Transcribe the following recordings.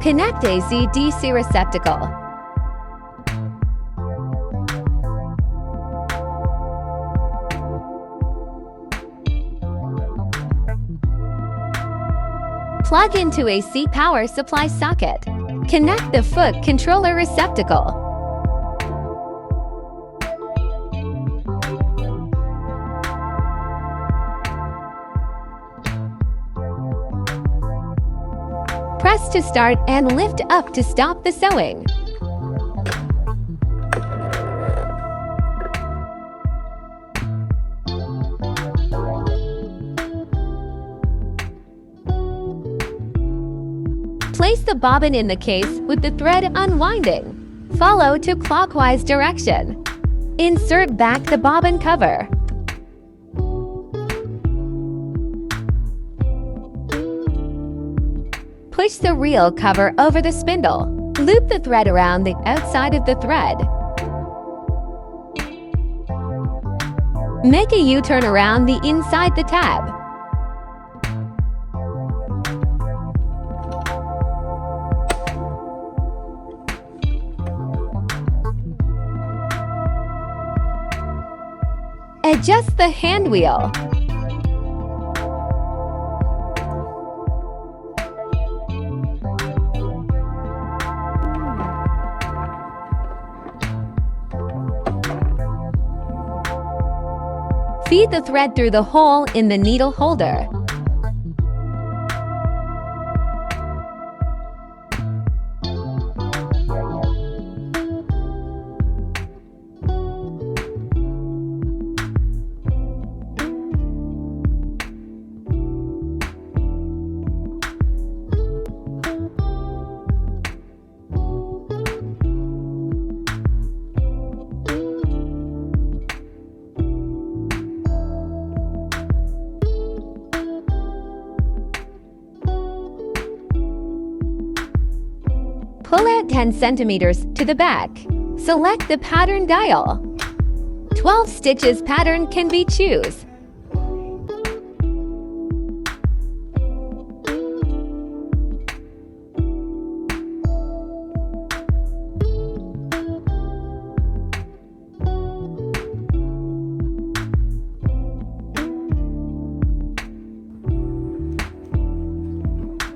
Connect AC/DC receptacle. Plug into AC power supply socket. Connect the foot controller receptacle. Press to start and lift up to stop the sewing. Place the bobbin in the case with the thread unwinding. Follow to clockwise direction. Insert back the bobbin cover. Push the reel cover over the spindle. Loop the thread around the outside of the thread. Make a U-turn around the inside the tab. Adjust the hand wheel. Feed the thread through the hole in the needle holder. Pull out 10 centimeters to the back. Select the pattern dial. 12 stitches pattern can be choose.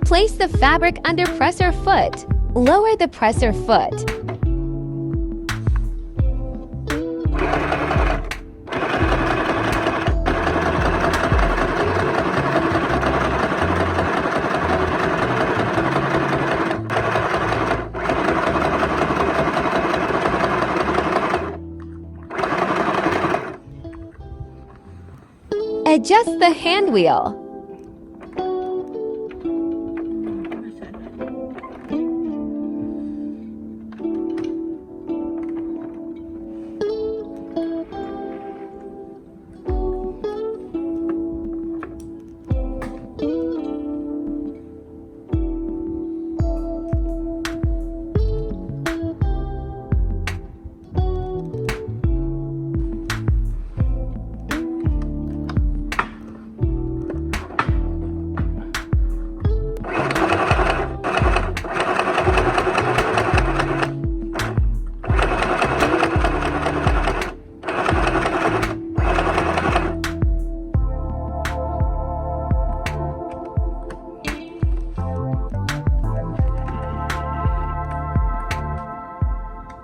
Place the fabric under presser foot. Lower the presser foot. Adjust the hand wheel.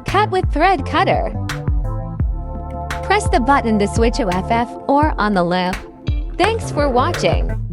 Cut with thread cutter. Press the button to switch OFF or on the loop. Thanks for watching.